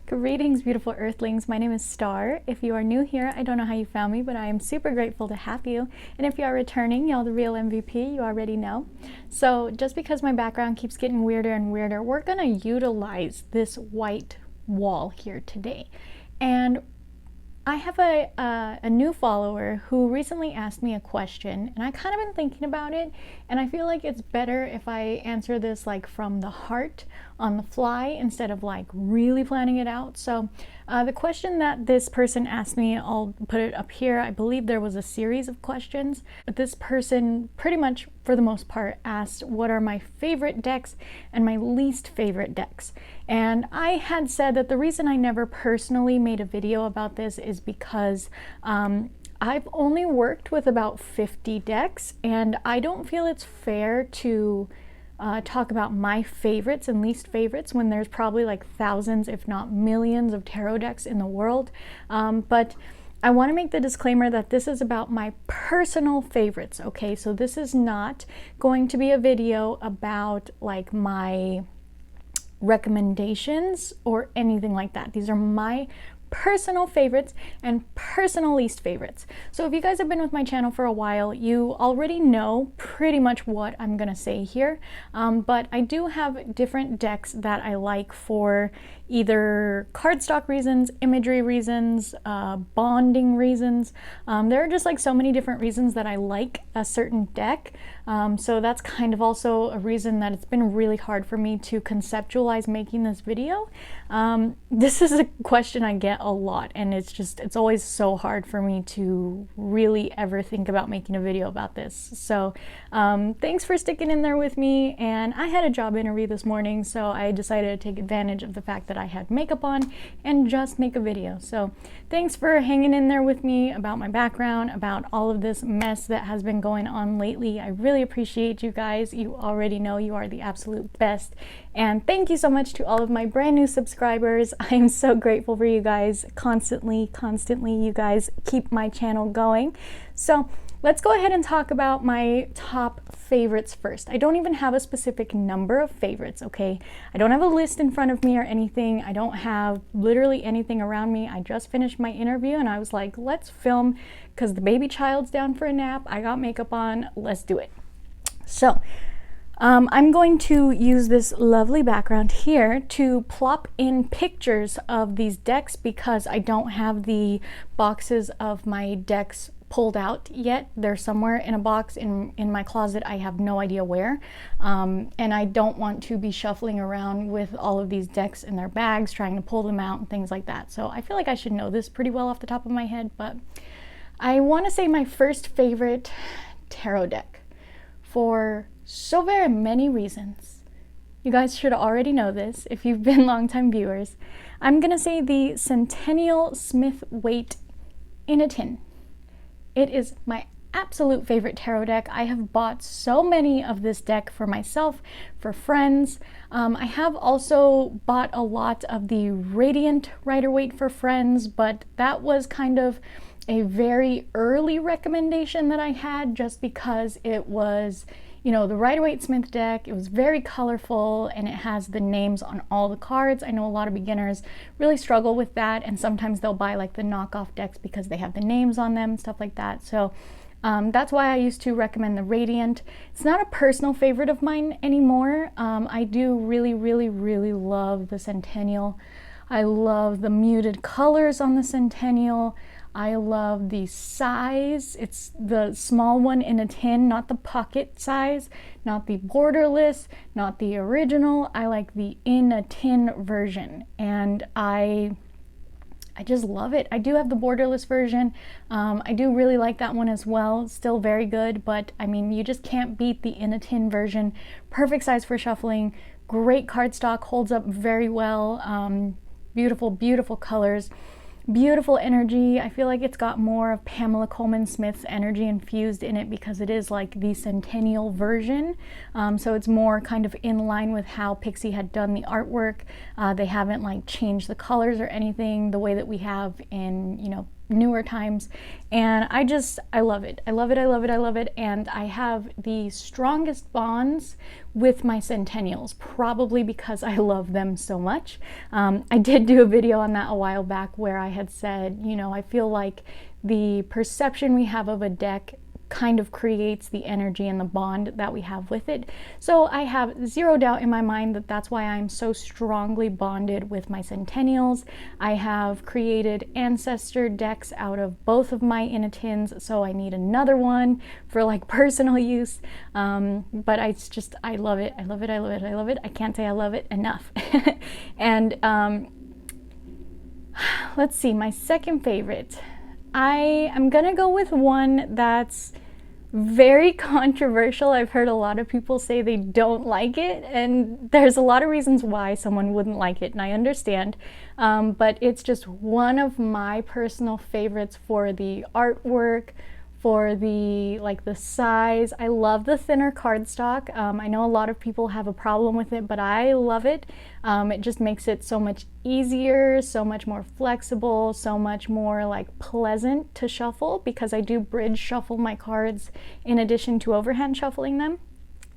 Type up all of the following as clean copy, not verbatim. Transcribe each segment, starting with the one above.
Greetings, beautiful earthlings. My name is Star. If you are new here, I don't know how you found me, but I am super grateful to have you. And if you are returning, y'all the real MVP, you already know. So just because my background keeps getting weirder and weirder, we're gonna utilize this white wall here today. And I have a new follower who recently asked me a question, and I kind of been thinking about it, and I feel like it's better if I answer this like from the heart on the fly instead of like really planning it out. So the question that this person asked me, I'll put it up here. I believe there was a series of questions, but this person pretty much for the most part asked what are my favorite decks and my least favorite decks. And I had said that the reason I never personally made a video about this is because I've only worked with about 50 decks, and I don't feel it's fair to talk about my favorites and least favorites when there's probably like thousands, if not millions, of tarot decks in the world. But I want to make the disclaimer that this is about my personal favorites, okay? So this is not going to be a video about like my recommendations or anything like that. These are my personal favorites and personal least favorites. So if you guys have been with my channel for a while, you already know pretty much what I'm gonna say here, but I do have different decks that I like for either cardstock reasons, imagery reasons, bonding reasons. There are just like so many different reasons that I like a certain deck. So that's kind of also a reason that it's been really hard for me to conceptualize making this video. This is a question I get a lot, and it's always so hard for me to really ever think about making a video about this. So thanks for sticking in there with me. And I had a job interview this morning, so I decided to take advantage of the fact that I had makeup on and just make a video. So thanks for hanging in there with me about my background, about all of this mess that has been going on lately. I really appreciate you guys. You already know you are the absolute best. And thank you so much to all of my brand new subscribers. I am so grateful for you guys. Constantly, you guys keep my channel going. So let's go ahead and talk about my top favorites first. I don't even have a specific number of favorites, okay? I don't have a list in front of me or anything. I don't have literally anything around me. I just finished my interview and I was like, let's film because the baby child's down for a nap. I got makeup on, let's do it. So I'm going to use this lovely background here to plop in pictures of these decks because I don't have the boxes of my decks pulled out yet. They're somewhere in a box in my closet. I have no idea where. And I don't want to be shuffling around with all of these decks in their bags, trying to pull them out and things like that. So I feel like I should know this pretty well off the top of my head, but I want to say my first favorite tarot deck for so very many reasons. You guys should already know this if you've been longtime viewers. I'm gonna say the Centennial Smith-Waite in a tin. It is my absolute favorite tarot deck. I have bought so many of this deck for myself, for friends. I have also bought a lot of the Radiant Rider-Waite for friends, but that was kind of a very early recommendation that I had just because it was, you know, the Rider-Waite Smith deck. It was very colorful and it has the names on all the cards. I know a lot of beginners really struggle with that, and sometimes they'll buy like the knockoff decks because they have the names on them and stuff like that. So that's why I used to recommend the Radiant. It's not a personal favorite of mine anymore. I do really love the Centennial. I love the muted colors on the Centennial. I love the size. It's the small one in a tin, not the pocket size, not the borderless, not the original. I like the in a tin version, and I just love it. I do have the borderless version. I do really like that one as well. It's still very good, but I mean, you just can't beat the in a tin version. Perfect size for shuffling, great cardstock, holds up very well. Beautiful colors. Beautiful energy. I feel like it's got more of Pamela Coleman Smith's energy infused in it because it is like the Centennial version. So it's more kind of in line with how Pixie had done the artwork. They haven't like changed the colors or anything the way that we have in, you know, newer times, and I love it. I love it. I love it. I love it. And I have the strongest bonds with my centennials, probably because I love them so much. I did do a video on that a while back where I had said, you know, I feel like the perception we have of a deck kind of creates the energy and the bond that we have with it. So I have zero doubt in my mind that that's why I'm so strongly bonded with my centennials. I have created ancestor decks out of both of my Inatins, so I need another one for like personal use. But I love it. I love it. I love it. I love it. I can't say I love it enough. And let's see, my second favorite. I am gonna go with one that's very controversial. I've heard a lot of people say they don't like it, and there's a lot of reasons why someone wouldn't like it, and I understand. But it's just one of my personal favorites for the artwork, for the size. I love the thinner cardstock. I know a lot of people have a problem with it, but I love it. It just makes it so much easier, so much more flexible, so much more like pleasant to shuffle, because I do bridge shuffle my cards in addition to overhand shuffling them.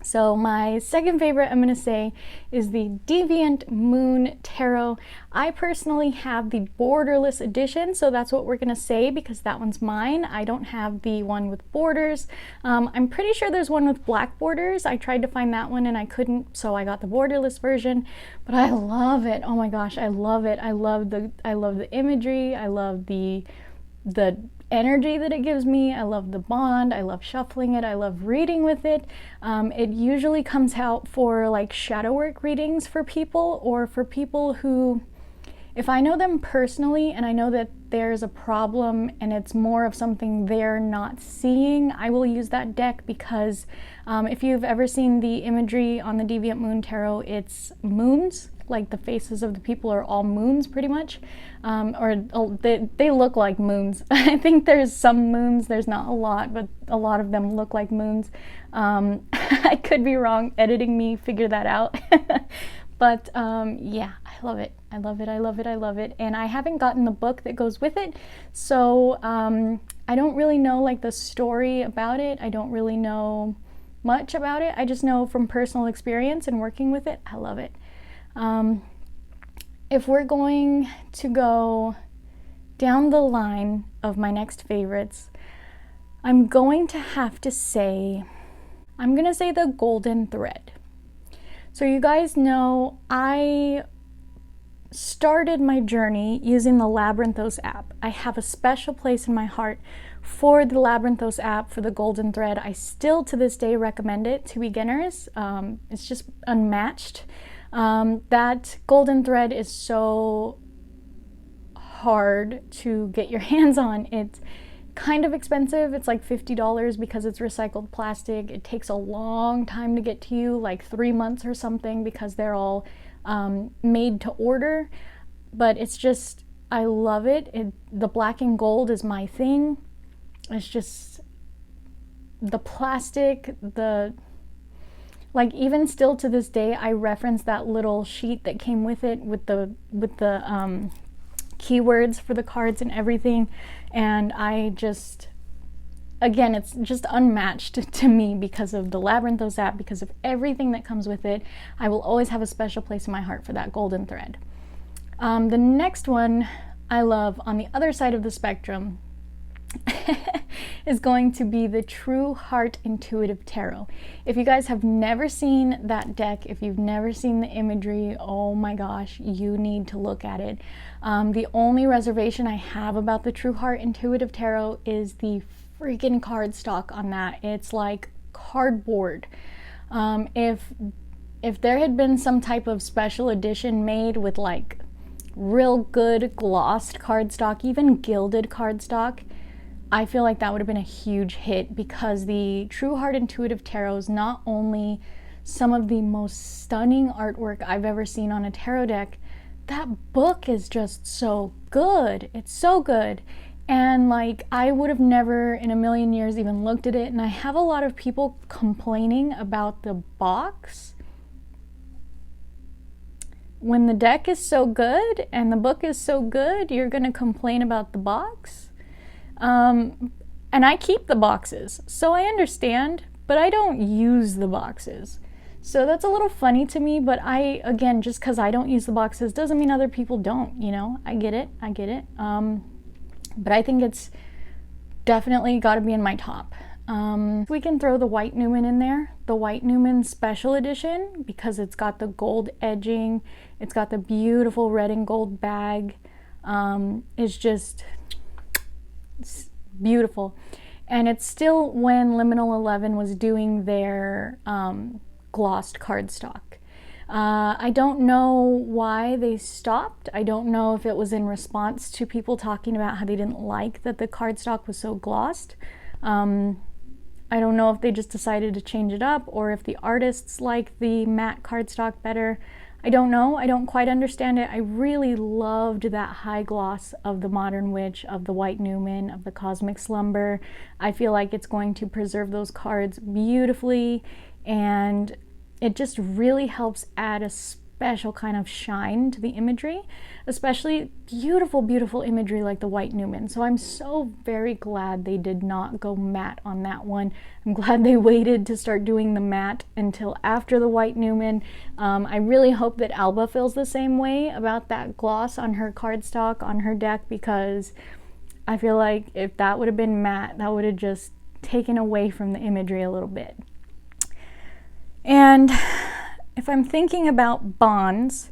So my second favorite, I'm going to say, is the Deviant Moon Tarot. I personally have the borderless edition, so that's what we're going to say because that one's mine. I don't have the one with borders. I'm pretty sure there's one with black borders. I tried to find that one and I couldn't, so I got the borderless version. But I love it. Oh my gosh, I love it. I love the imagery. I love the energy that it gives me. I love the bond. I love shuffling it. I love reading with it. It usually comes out for like shadow work readings for people, or for people who, if I know them personally and I know that there's a problem and it's more of something they're not seeing, I will use that deck because if you've ever seen the imagery on the Deviant Moon Tarot, it's moons. Like the faces of the people are all moons pretty much, or they look like moons. I think there's some moons, there's not a lot, but a lot of them look like moons. I could be wrong, editing me figure that out. But yeah, I love it. I love it. I love it. I love it. And I haven't gotten the book that goes with it, so I don't really know like the story about it. I don't really know much about it. I just know from personal experience and working with it, I love it. If we're going to go down the line of my next favorites, I'm going to have to say, I'm going to say the Golden Thread. So you guys know I started my journey using the Labyrinthos app. I have a special place in my heart for the Labyrinthos app, for the Golden Thread. I still to this day recommend it to beginners. It's just unmatched. That Golden Thread is so hard to get your hands on. It's kind of expensive. It's like $50 because it's recycled plastic. It takes a long time to get to you, like 3 months or something, because they're all made to order. But it's just, I love it. The black and gold is my thing. It's just the plastic, like even still to this day, I reference that little sheet that came with it with the keywords for the cards and everything. And I just, again, it's just unmatched to me because of the Labyrinthos app, because of everything that comes with it. I will always have a special place in my heart for that Golden Thread. The next one I love on the other side of the spectrum is going to be the True Heart Intuitive Tarot. If you guys have never seen that deck, if you've never seen the imagery, oh my gosh, you need to look at it. The only reservation I have about the True Heart Intuitive Tarot is the freaking cardstock on that. It's like cardboard. If there had been some type of special edition made with like real good glossed cardstock, even gilded cardstock, I feel like that would have been a huge hit, because the True Heart Intuitive Tarot is not only some of the most stunning artwork I've ever seen on a tarot deck, that book is just so good. It's so good. And like, I would have never in a million years even looked at it. And I have a lot of people complaining about the box. When the deck is so good and the book is so good, you're gonna complain about the box? And I keep the boxes, so I understand, but I don't use the boxes. So that's a little funny to me, but again, just because I don't use the boxes doesn't mean other people don't, you know? I get it. But I think it's definitely got to be in my top. We can throw the white Newman in there, the white Newman special edition, because it's got the gold edging, it's got the beautiful red and gold bag. It's beautiful. And it's still when Liminal 11 was doing their glossed cardstock. I don't know why they stopped. I don't know if it was in response to people talking about how they didn't like that the cardstock was so glossed. I don't know if they just decided to change it up or if the artists like the matte cardstock better. I don't know. I don't quite understand it. I really loved that high gloss of the Modern Witch, of the White Newman, of the Cosmic Slumber. I feel like it's going to preserve those cards beautifully, and it just really helps add a special kind of shine to the imagery, especially beautiful, beautiful imagery like the White Newman. So I'm so very glad they did not go matte on that one. I'm glad they waited to start doing the matte until after the White Newman. I really hope that Alba feels the same way about that gloss on her cardstock, on her deck, because I feel like if that would have been matte, that would have just taken away from the imagery a little bit. And if I'm thinking about bonds,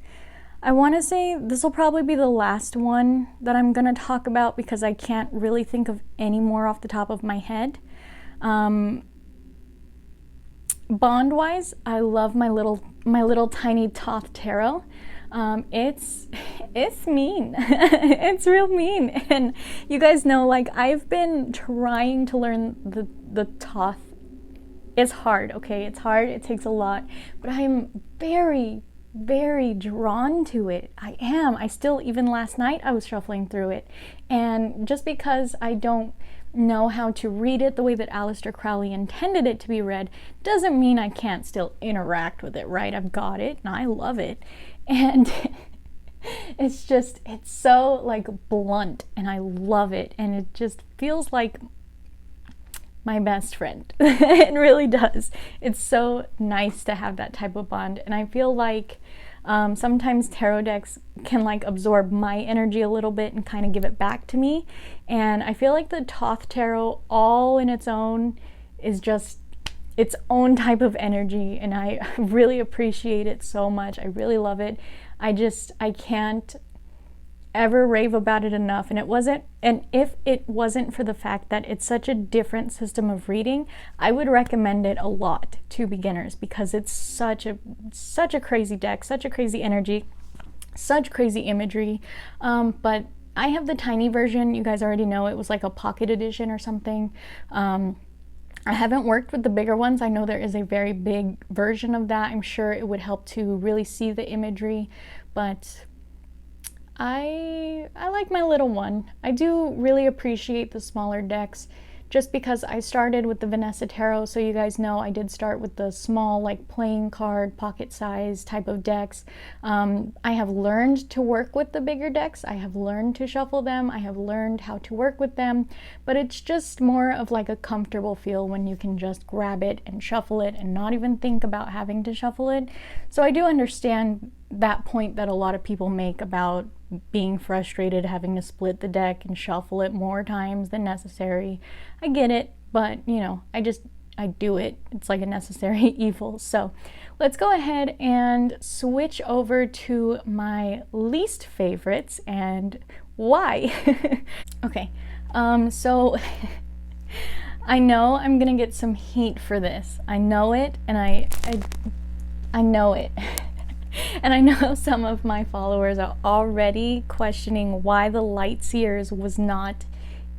I want to say this will probably be the last one that I'm going to talk about because I can't really think of any more off the top of my head. Bond-wise, I love my little tiny Thoth tarot. It's mean. It's real mean. And you guys know, like, I've been trying to learn the Thoth. It's hard, okay? It's hard, it takes a lot, but I'm very, very drawn to it. I am. I still, even last night, I was shuffling through it. And just because I don't know how to read it the way that Aleister Crowley intended it to be read, doesn't mean I can't still interact with it, right? I've got it, and I love it. And it's so, like, blunt, and I love it. And it just feels like my best friend. It really does. It's so nice to have that type of bond, and I feel like sometimes tarot decks can like absorb my energy a little bit and kind of give it back to me, and I feel like the Thoth tarot all in its own is just its own type of energy, and I really appreciate it so much. I really love it. I can't ever rave about it enough. And if it wasn't for the fact that it's such a different system of reading, I would recommend it a lot to beginners because it's such a crazy deck, such a crazy energy, such crazy imagery. But I have the tiny version. You guys already know it was like a pocket edition or something. I haven't worked with the bigger ones. I know there is a very big version of that. I'm sure it would help to really see the imagery, but I like my little one. I do really appreciate the smaller decks just because I started with the Vanessa Tarot, so you guys know I did start with the small, like, playing card, pocket size type of decks. I have learned to work with the bigger decks. I have learned to shuffle them. I have learned how to work with them, but it's just more of like a comfortable feel when you can just grab it and shuffle it and not even think about having to shuffle it. So I do understand that point that a lot of people make about being frustrated having to split the deck and shuffle it more times than necessary. I get it, but you know, I do it. It's like a necessary evil. So let's go ahead and switch over to my least favorites and why. Okay, so I know I'm gonna get some heat for this. I know it, and I know it. And I know some of my followers are already questioning why the Light Seers was not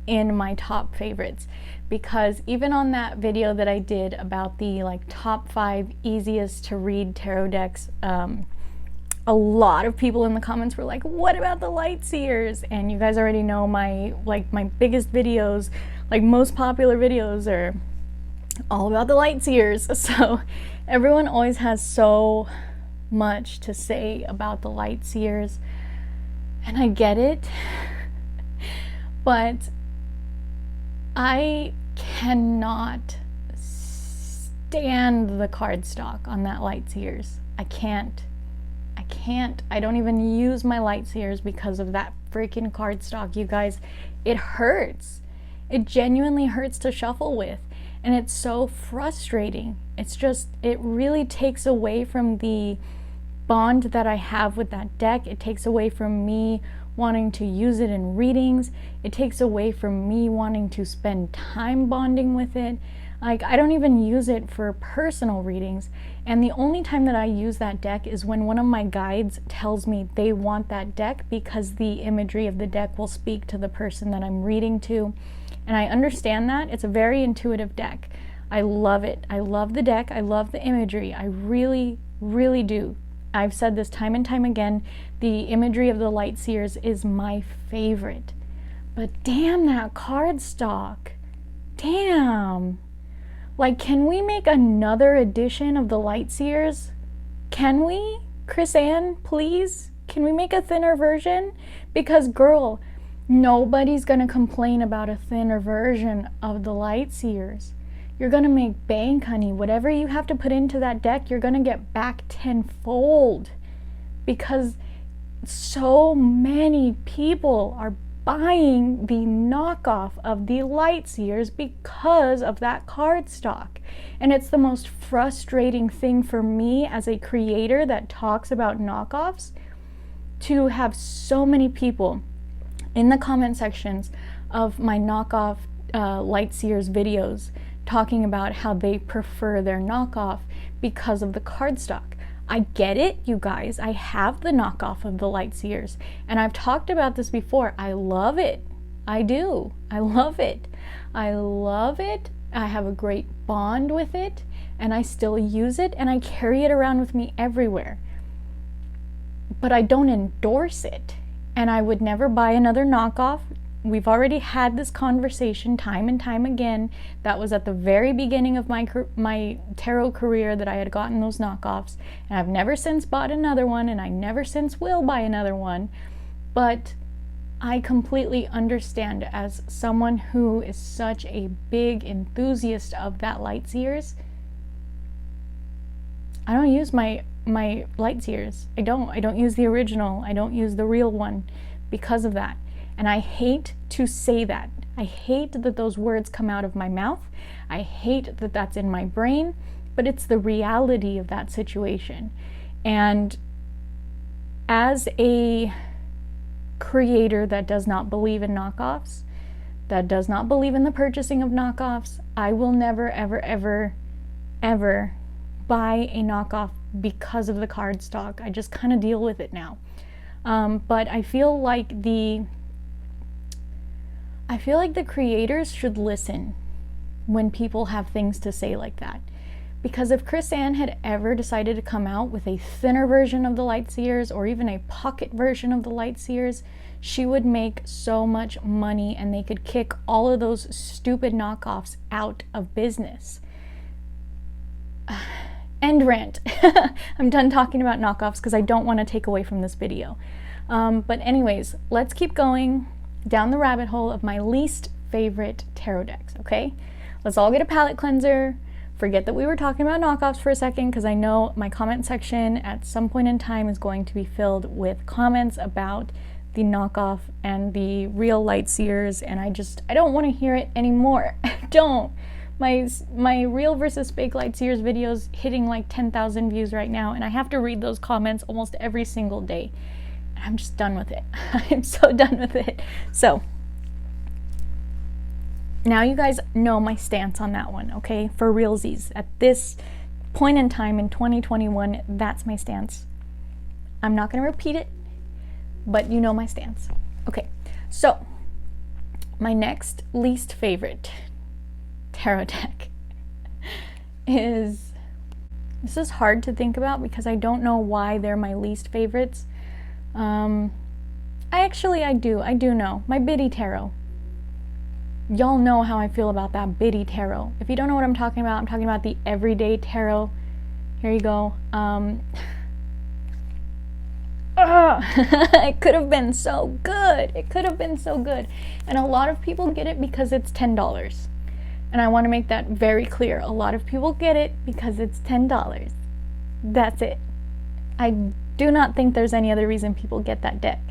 in my top favorites, because even on that video that I did about the like top 5 easiest to read tarot decks, a lot of people in the comments were like, what about the Light Seers? And you guys already know my biggest videos, like most popular videos, are all about the Light Seers. So everyone always has so much to say about the Light Seers, and I get it, but I cannot stand the cardstock on that Lightseers. I can't. I don't even use my Lightseers because of that freaking cardstock, you guys. It hurts. It genuinely hurts to shuffle with. And it's so frustrating. It's just, it really takes away from the bond that I have with that deck. It takes away from me wanting to use it in readings. It takes away from me wanting to spend time bonding with it. Like, I don't even use it for personal readings. And the only time that I use that deck is when one of my guides tells me they want that deck because the imagery of the deck will speak to the person that I'm reading to. And I understand that. It's a very intuitive deck. I love it. I love the deck. I love the imagery. I really, really do. I've said this time and time again. The imagery of the Lightseers is my favorite. But damn that cardstock. Damn. Like, can we make another edition of the Lightseers? Can we? Chris Ann, please? Can we make a thinner version? Because, girl, nobody's gonna complain about a thinner version of the Lightseers. You're gonna make bank, honey. Whatever you have to put into that deck, you're gonna get back tenfold. Because so many people are buying the knockoff of the Lightseers because of that cardstock. And it's the most frustrating thing for me as a creator that talks about knockoffs, to have so many people in the comment sections of my knockoff Lightseers videos talking about how they prefer their knockoff because of the cardstock. I get it, you guys. I have the knockoff of the Lightseers, and I've talked about this before. I love it. I do. I love it. I love it. I have a great bond with it, and I still use it, and I carry it around with me everywhere. But I don't endorse it, and I would never buy another knockoff. We've already had this conversation time and time again. That was at the very beginning of my tarot career that I had gotten those knockoffs. And I've never since bought another one, and I never since will buy another one. But I completely understand, as someone who is such a big enthusiast of that Lightseers, I don't use my Lightseers. I don't use the original. I don't use the real one because of that. And I hate to say that. I hate that those words come out of my mouth. I hate that that's in my brain, but it's the reality of that situation. And as a creator that does not believe in knockoffs, that does not believe in the purchasing of knockoffs, I will never, ever, ever, ever buy a knockoff because of the cardstock. I just kind of deal with it now. But I feel like the creators should listen when people have things to say like that. Because if Chris Ann had ever decided to come out with a thinner version of the Lightseers, or even a pocket version of the Lightseers, she would make so much money, and they could kick all of those stupid knockoffs out of business. End rant. I'm done talking about knockoffs because I don't want to take away from this video. But anyways, let's keep going down the rabbit hole of my least favorite tarot decks, okay? Let's all get a palette cleanser. Forget that we were talking about knockoffs for a second, because I know my comment section at some point in time is going to be filled with comments about the knockoff and the real Lightseers, and I don't want to hear it anymore. I don't. My real versus fake Lightseers videos hitting like 10,000 views right now, and I have to read those comments almost every single day. I'm just done with it. I'm so done with it. So now you guys know my stance on that one, okay? For realsies. At this point in time in 2021, that's my stance. I'm not going to repeat it, but you know my stance. Okay, so my next least favorite tarot deck is, this is hard to think about because I don't know why they're my least favorites. I do know. My Biddy Tarot. Y'all know how I feel about that Biddy Tarot. If you don't know what I'm talking about the Everyday Tarot. Here you go. It could have been so good. It could have been so good. And a lot of people get it because it's $10. And I want to make that very clear. A lot of people get it because it's $10. That's it. I do not think there's any other reason people get that deck.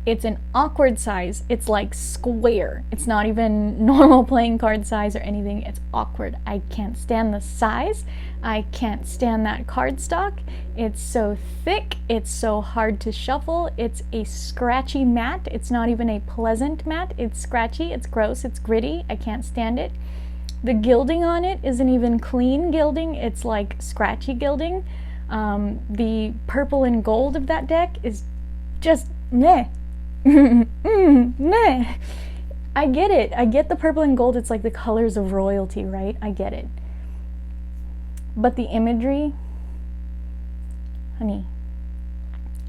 It's an awkward size. It's like square. It's not even normal playing card size or anything. It's awkward. I can't stand the size. I can't stand that cardstock. It's so thick. It's so hard to shuffle. It's a scratchy mat. It's not even a pleasant mat. It's scratchy. It's gross. It's gritty. I can't stand it. The gilding on it isn't even clean gilding. It's like scratchy gilding. The purple and gold of that deck is just meh. Meh. I get it. I get the purple and gold. It's like the colors of royalty, right? I get it. But the imagery, honey,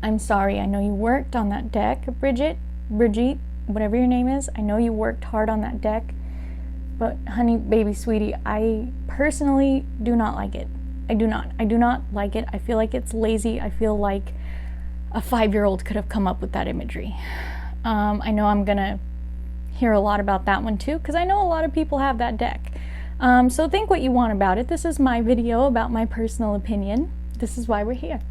I'm sorry. I know you worked on that deck, Brigitte, whatever your name is. I know you worked hard on that deck. But honey, baby, sweetie, I personally do not like it. I do not like it. I feel like it's lazy. I feel like a 5-year-old could have come up with that imagery. I know I'm gonna hear a lot about that one too, because I know a lot of people have that deck. So think what you want about it. This is my video about my personal opinion. This is why we're here.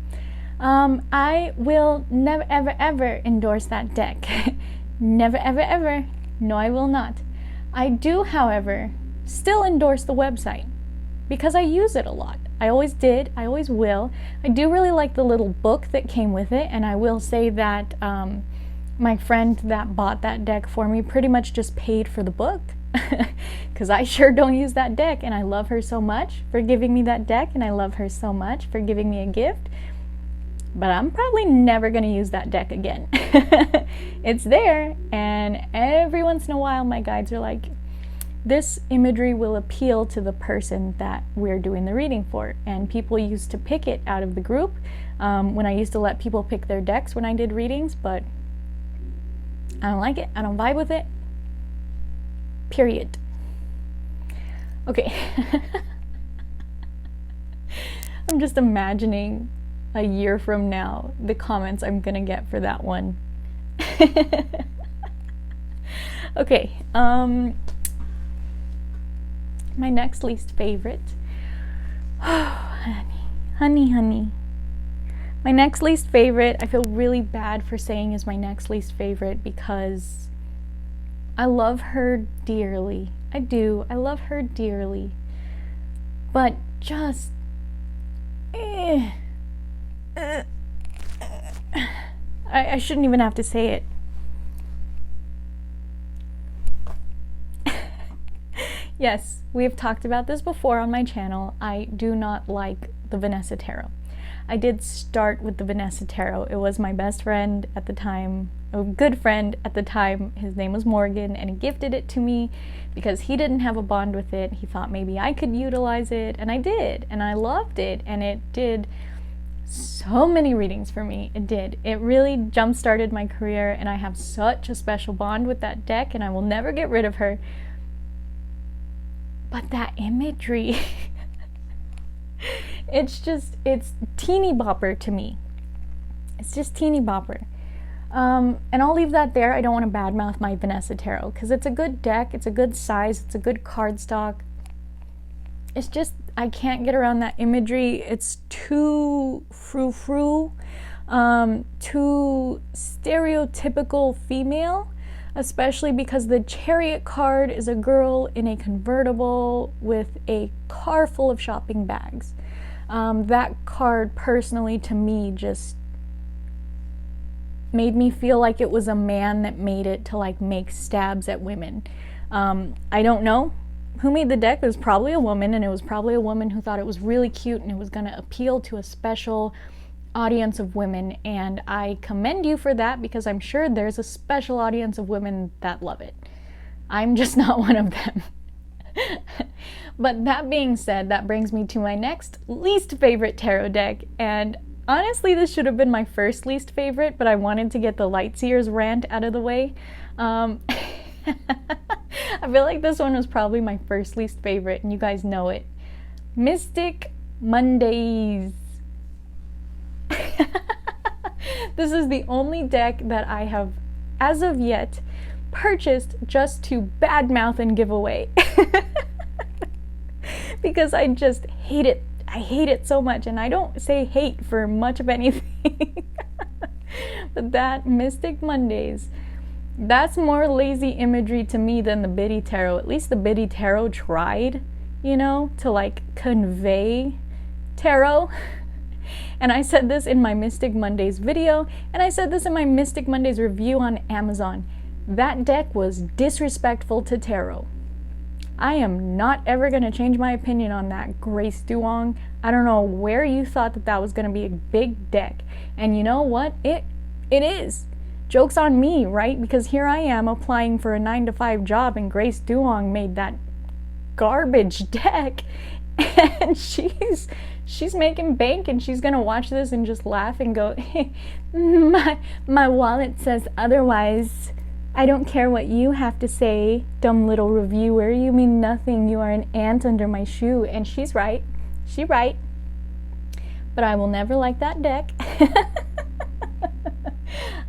I will never, ever, ever endorse that deck. Never, ever, ever. No, I will not. I do, however, still endorse the website because I use it a lot. I always did. I always will. I do really like the little book that came with it, and I will say that my friend that bought that deck for me pretty much just paid for the book because I sure don't use that deck, and I love her so much for giving me that deck, and I love her so much for giving me a gift. But I'm probably never going to use that deck again. It's there, and every once in a while my guides are like, this imagery will appeal to the person that we're doing the reading for. And people used to pick it out of the group when I used to let people pick their decks when I did readings, but I don't like it. I don't vibe with it. Period. Okay. I'm just imagining a year from now the comments I'm gonna get for that one. Okay, my next least favorite. Oh, honey. My next least favorite, I feel really bad for saying is my next least favorite because I love her dearly. I do. I love her dearly. But just I shouldn't even have to say it. Yes, we've talked about this before on my channel. I do not like the Vanessa Tarot. I did start with the Vanessa Tarot. It was my best friend at the time, a good friend at the time. His name was Morgan, and he gifted it to me because he didn't have a bond with it. He thought maybe I could utilize it, and I did, and I loved it, and it did so many readings for me. It did. It really jump-started my career, and I have such a special bond with that deck, and I will never get rid of her. But that imagery, it's teeny bopper to me. It's just teeny bopper. And I'll leave that there. I don't want to badmouth my Vanessa Tarot because it's a good deck, it's a good size, it's a good cardstock. It's just, I can't get around that imagery. It's too frou-frou, too stereotypical female, especially because the Chariot card is a girl in a convertible with a car full of shopping bags. That card personally to me just made me feel like it was a man that made it to like make stabs at women. I don't know who made the deck. It was probably a woman, and it was probably a woman who thought it was really cute and it was going to appeal to a special audience of women, and I commend you for that because I'm sure there's a special audience of women that love it. I'm just not one of them. But that being said, that brings me to my next least favorite tarot deck, and honestly this should have been my first least favorite, but I wanted to get the Lightseers rant out of the way. I feel like this one was probably my first least favorite, and you guys know it. Mystic Mondays. This is the only deck that I have, as of yet, purchased just to badmouth and give away. Because I just hate it. I hate it so much, and I don't say hate for much of anything. But that Mystic Mondays, that's more lazy imagery to me than the Biddy Tarot. At least the Biddy Tarot tried, you know, to like convey tarot. And I said this in my Mystic Mondays video, and I said this in my Mystic Mondays review on Amazon. That deck was disrespectful to tarot. I am not ever going to change my opinion on that, Grace Duong. I don't know where you thought that that was going to be a big deck. And you know what? It is. Joke's on me, right? Because here I am applying for a 9-to-5 job, and Grace Duong made that garbage deck. And she's making bank, and she's going to watch this and just laugh and go, my wallet says otherwise. I don't care what you have to say, dumb little reviewer. You mean nothing. You are an ant under my shoe. And she's right. She's right. But I will never like that deck.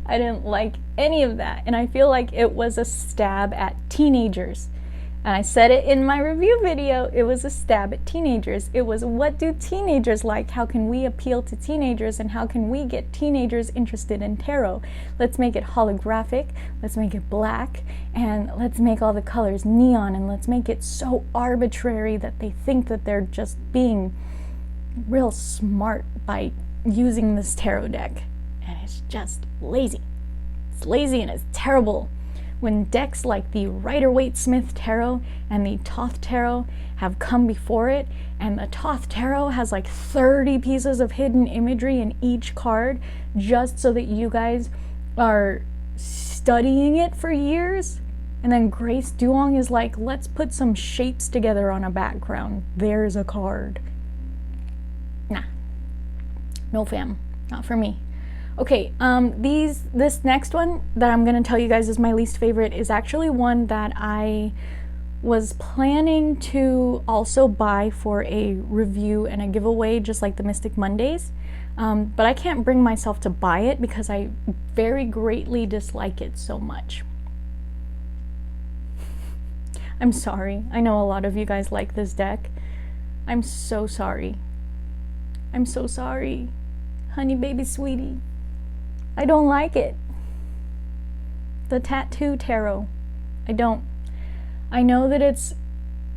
I didn't like any of that. And I feel like it was a stab at teenagers. And I said it in my review video. It was a stab at teenagers. It was, what do teenagers like? How can we appeal to teenagers? And how can we get teenagers interested in tarot? Let's make it holographic. Let's make it black. And let's make all the colors neon. And let's make it so arbitrary that they think that they're just being real smart by using this tarot deck. And it's just lazy. It's lazy and it's terrible. When decks like the Rider-Waite-Smith Tarot and the Thoth Tarot have come before it, and the Thoth Tarot has like 30 pieces of hidden imagery in each card just so that you guys are studying it for years, and then Grace Duong is like, let's put some shapes together on a background. There's a card. Nah. No fam. Not for me. Okay, this next one that I'm going to tell you guys is my least favorite is actually one that I was planning to also buy for a review and a giveaway, just like the Mystic Mondays. But I can't bring myself to buy it because I very greatly dislike it so much. I'm sorry. I know a lot of you guys like this deck. I'm so sorry. I'm so sorry. Honey baby sweetie. I don't like it. The Tattoo Tarot. I don't. I know that it's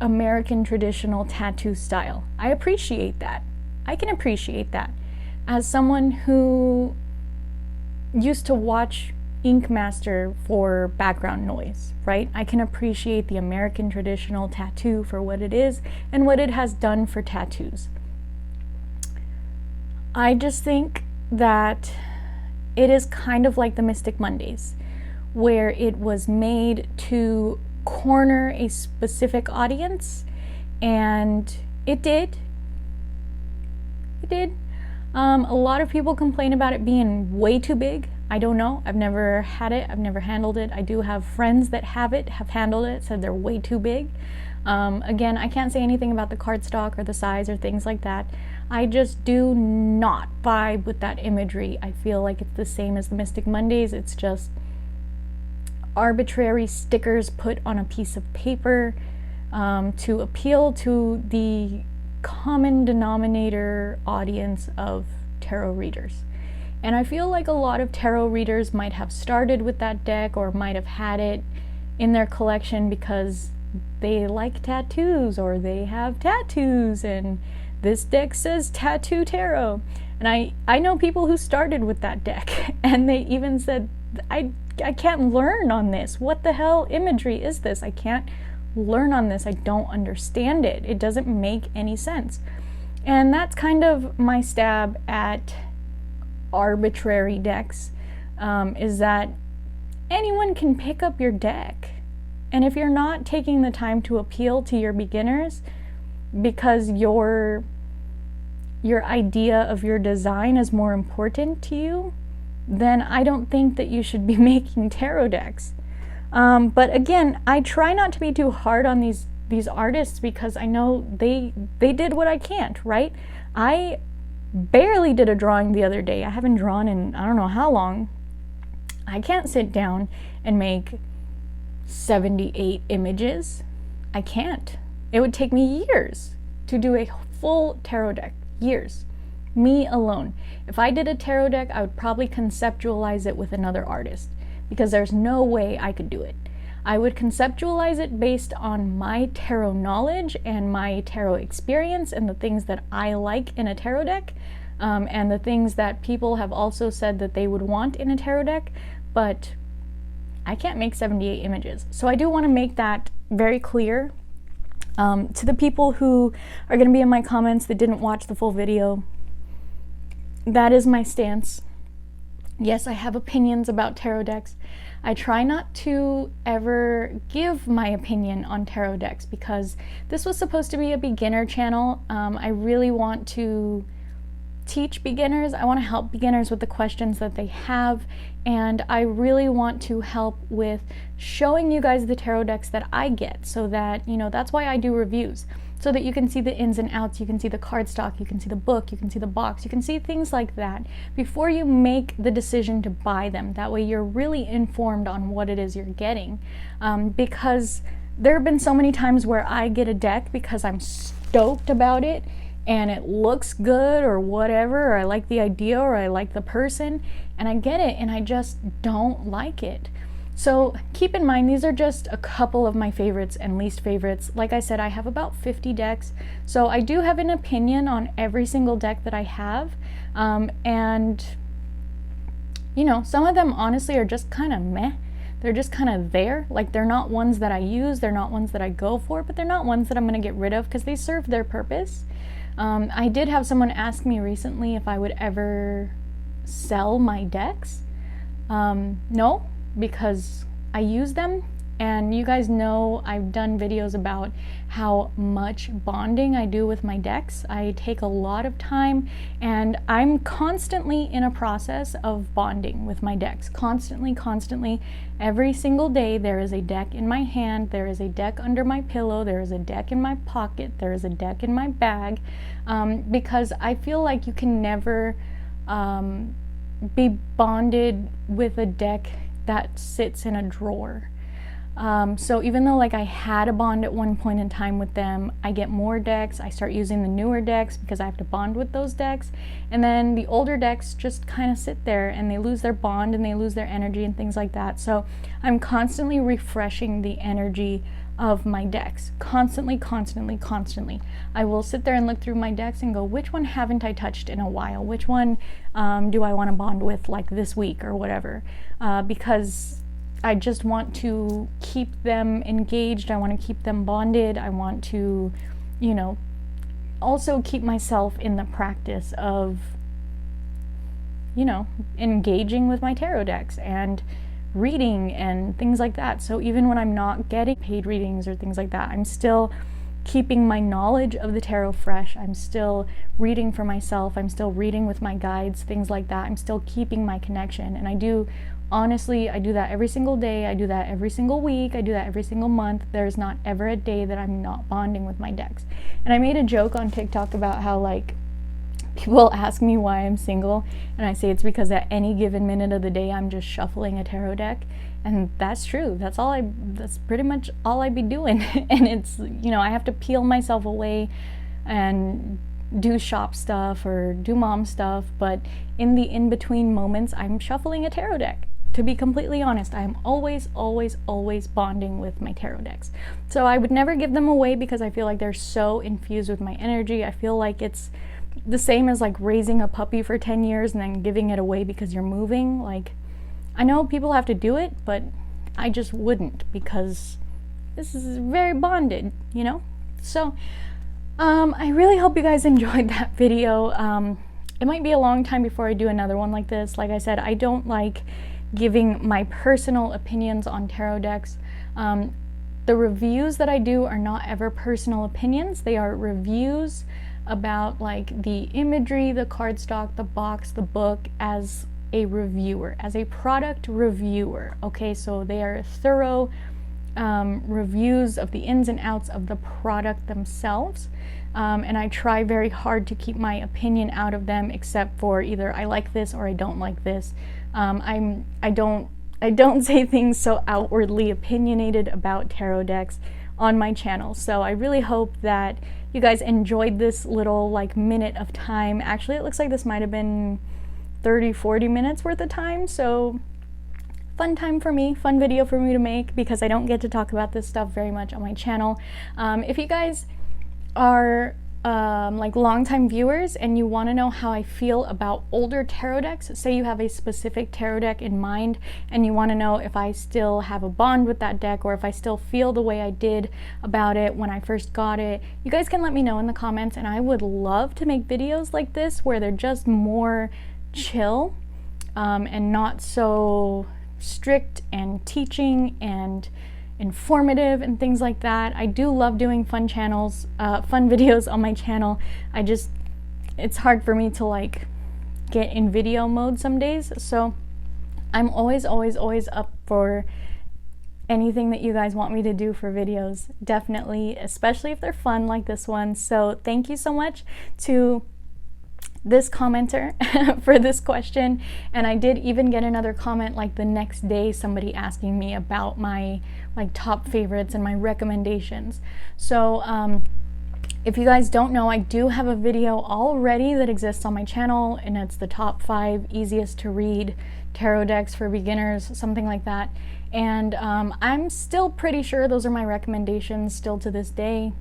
American traditional tattoo style. I appreciate that. I can appreciate that. As someone who used to watch Ink Master for background noise, right? I can appreciate the American traditional tattoo for what it is and what it has done for tattoos. I just think that it is kind of like the Mystic Mondays, where it was made to corner a specific audience, and it did. It did. A lot of people complain about it being way too big. I don't know. I've never had it. I've never handled it. I do have friends that have handled it, said they're way too big. Again, I can't say anything about the cardstock or the size or things like that. I just do not vibe with that imagery. I feel like it's the same as the Mystic Mondays. It's just arbitrary stickers put on a piece of paper to appeal to the common denominator audience of tarot readers. And I feel like a lot of tarot readers might have started with that deck or might have had it in their collection because they like tattoos or they have tattoos, and this deck says Tattoo Tarot. And I know people who started with that deck and they even said, I can't learn on this. What the hell imagery is this? I can't learn on this. I don't understand it. It doesn't make any sense. And that's kind of my stab at arbitrary decks, is that anyone can pick up your deck. And if you're not taking the time to appeal to your beginners because your idea of your design is more important to you, then I don't think that you should be making tarot decks. But again, I try not to be too hard on these artists because I know they did what I can't, right? I barely did a drawing the other day. I haven't drawn in I don't know how long. I can't sit down and make 78 images. I can't. It would take me years to do a full tarot deck. Years. Me alone. If I did a tarot deck, I would probably conceptualize it with another artist because there's no way I could do it. I would conceptualize it based on my tarot knowledge and my tarot experience and the things that I like in a tarot deck, and the things that people have also said that they would want in a tarot deck, but I can't make 78 images. So I do want to make that very clear to the people who are going to be in my comments that didn't watch the full video. That is my stance. Yes, I have opinions about tarot decks. I try not to ever give my opinion on tarot decks because this was supposed to be a beginner channel. I really want to teach beginners. I want to help beginners with the questions that they have, and I really want to help with showing you guys the tarot decks that I get, so that, you know, that's why I do reviews, so that you can see the ins and outs, you can see the cardstock, you can see the book, you can see the box, you can see things like that before you make the decision to buy them. That way you're really informed on what it is you're getting, because there have been so many times where I get a deck because I'm stoked about it and it looks good or whatever, or I like the idea or I like the person, and I get it and I just don't like it. So keep in mind, these are just a couple of my favorites and least favorites. Like I said, I have about 50 decks, so I do have an opinion on every single deck that I have, and you know, some of them honestly are just kind of meh. They're just kind of there. Like, they're not ones that I use, they're not ones that I go for, but they're not ones that I'm going to get rid of because they serve their purpose. I did have someone ask me recently if I would ever sell my decks. No, because I use them, and you guys know I've done videos about how much bonding I do with my decks. I take a lot of time, and I'm constantly in a process of bonding with my decks. Constantly. Every single day there is a deck in my hand, there is a deck under my pillow, there is a deck in my pocket, there is a deck in my bag, because I feel like you can never be bonded with a deck that sits in a drawer. So even though like I had a bond at one point in time with them, I get more decks, I start using the newer decks because I have to bond with those decks, and then the older decks just kind of sit there and they lose their bond and they lose their energy and things like that. So I'm constantly refreshing the energy of my decks. Constantly. I will sit there and look through my decks and go, which one haven't I touched in a while? Which one do I want to bond with like this week or whatever? Because I just want to keep them engaged, I want to keep them bonded, I want to, you know, also keep myself in the practice of, you know, engaging with my tarot decks and reading and things like that. So even when I'm not getting paid readings or things like that, I'm still keeping my knowledge of the tarot fresh. I'm still reading for myself, I'm still reading with my guides, things like that. I'm still keeping my connection, and I do, honestly, I do that every single day, I do that every single week, I do that every single month. There's not ever a day that I'm not bonding with my decks. And I made a joke on TikTok about how, like, people ask me why I'm single, and I say it's because at any given minute of the day I'm just shuffling a tarot deck, and that's true. That's pretty much all I be doing. And it's, you know, I have to peel myself away and do shop stuff or do mom stuff, but in the in-between moments I'm shuffling a tarot deck. To be completely honest, I am always bonding with my tarot decks. So I would never give them away because I feel like they're so infused with my energy. I feel like it's the same as like raising a puppy for 10 years and then giving it away because you're moving. Like, I know people have to do it, but I just wouldn't, because this is very bonded, you know? So I really hope you guys enjoyed that video. It might be a long time before I do another one like this. Like I said, I don't like giving my personal opinions on tarot decks. The reviews that I do are not ever personal opinions. They are reviews about like the imagery, the cardstock, the box, the book, as a reviewer, as a product reviewer. Okay, so they are thorough reviews of the ins and outs of the product themselves. And I try very hard to keep my opinion out of them, except for either I like this or I don't like this. I don't say things so outwardly opinionated about tarot decks on my channel. So I really hope that you guys enjoyed this little like minute of time. Actually, it looks like this might have been 30-40 minutes worth of time. So fun time for me, fun video for me to make, because I don't get to talk about this stuff very much on my channel. If you guys are like longtime viewers and you want to know how I feel about older tarot decks, say you have a specific tarot deck in mind and you want to know if I still have a bond with that deck or if I still feel the way I did about it when I first got it, you guys can let me know in the comments, and I would love to make videos like this where they're just more chill and not so strict and teaching and informative and things like that. I do love doing fun videos on my channel. It's hard for me to like get in video mode some days, so I'm always up for anything that you guys want me to do for videos, definitely, especially if they're fun like this one. So thank you so much to this commenter for this question. And I did even get another comment like the next day, somebody asking me about my like top favorites and my recommendations. So if you guys don't know, I do have a video already that exists on my channel, and it's the top 5 easiest to read tarot decks for beginners, something like that. And I'm still pretty sure those are my recommendations still to this day.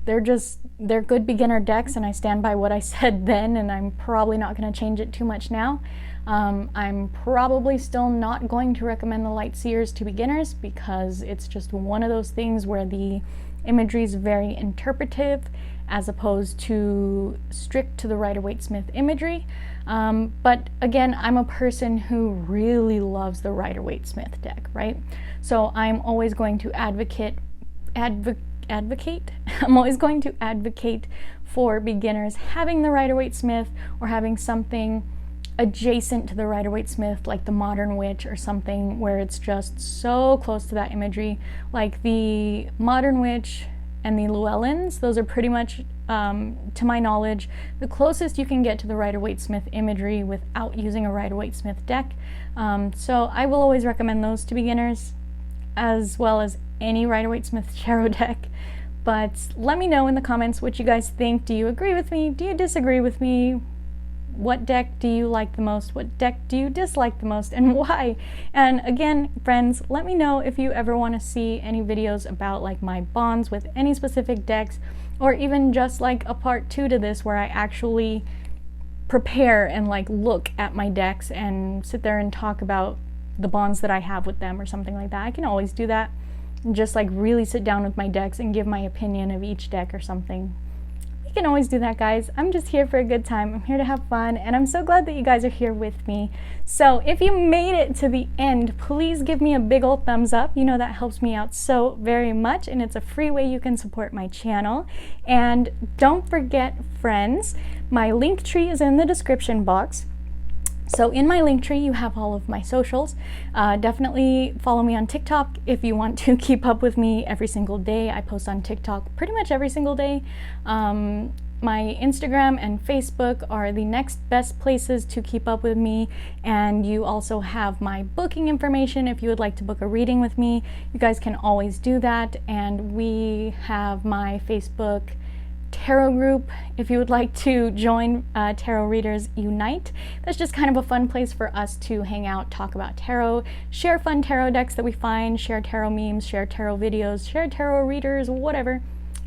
They're good beginner decks, and I stand by what I said then, and I'm probably not going to change it too much now. I'm probably still not going to recommend the Light Seers to beginners, because it's just one of those things where the imagery is very interpretive as opposed to strict to the Rider-Waite-Smith imagery. But again, I'm a person who really loves the Rider-Waite-Smith deck, right? So I'm always going to advocate I'm always going to advocate for beginners having the Rider-Waite-Smith or having something adjacent to the Rider-Waite-Smith, like the Modern Witch or something where it's just so close to that imagery. Like the Modern Witch and the Llewellyns, those are pretty much, to my knowledge, the closest you can get to the Rider-Waite-Smith imagery without using a Rider-Waite-Smith deck. So I will always recommend those to beginners, as well as any Rider-Waite-Smith tarot deck. But let me know in the comments what you guys think. Do you agree with me? Do you disagree with me? What deck do you like the most? What deck do you dislike the most, and why? And again, friends, let me know if you ever want to see any videos about like my bonds with any specific decks, or even just like a part 2 to this where I actually prepare and like look at my decks and sit there and talk about the bonds that I have with them or something like that. I can always do that. Just like really sit down with my decks and give my opinion of each deck or something. You can always do that, guys. I'm just here for a good time. I'm here to have fun, and I'm so glad that you guys are here with me. So if you made it to the end, please give me a big old thumbs up. You know that helps me out so very much, and it's a free way you can support my channel. And don't forget, friends, my link tree is in the description box. So in my link tree, you have all of my socials. Definitely follow me on TikTok if you want to keep up with me every single day. I post on TikTok pretty much every single day. My Instagram and Facebook are the next best places to keep up with me. And you also have my booking information if you would like to book a reading with me. You guys can always do that. And we have my Facebook tarot group if you would like to join Tarot Readers Unite. That's just kind of a fun place for us to hang out, talk about tarot, share fun tarot decks that we find, share tarot memes, share tarot videos, share tarot readers, whatever.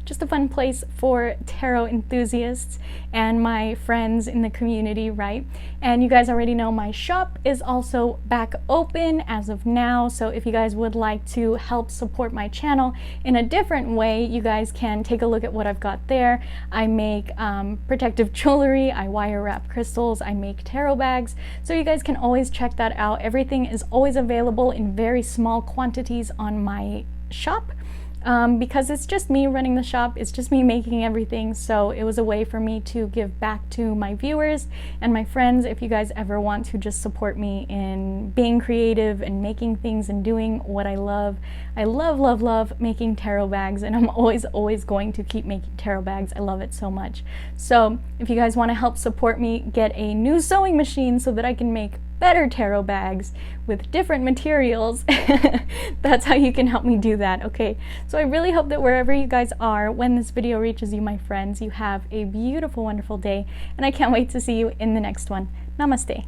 Just a fun place for tarot enthusiasts and my friends in the community, right? And you guys already know my shop is also back open as of now. So if you guys would like to help support my channel in a different way, you guys can take a look at what I've got there. I make protective jewelry, I wire wrap crystals, I make tarot bags. So you guys can always check that out. Everything is always available in very small quantities on my shop. because it's just me running the shop, it's just me making everything, so it was a way for me to give back to my viewers and my friends. If you guys ever want to just support me in being creative and making things and doing what I love love making tarot bags, and I'm always going to keep making tarot bags. I love it so much. So if you guys want to help support me get a new sewing machine so that I can make better tarot bags with different materials, that's how you can help me do that. Okay, so I really hope that wherever you guys are when this video reaches you, my friends, you have a beautiful, wonderful day, and I can't wait to see you in the next one. Namaste.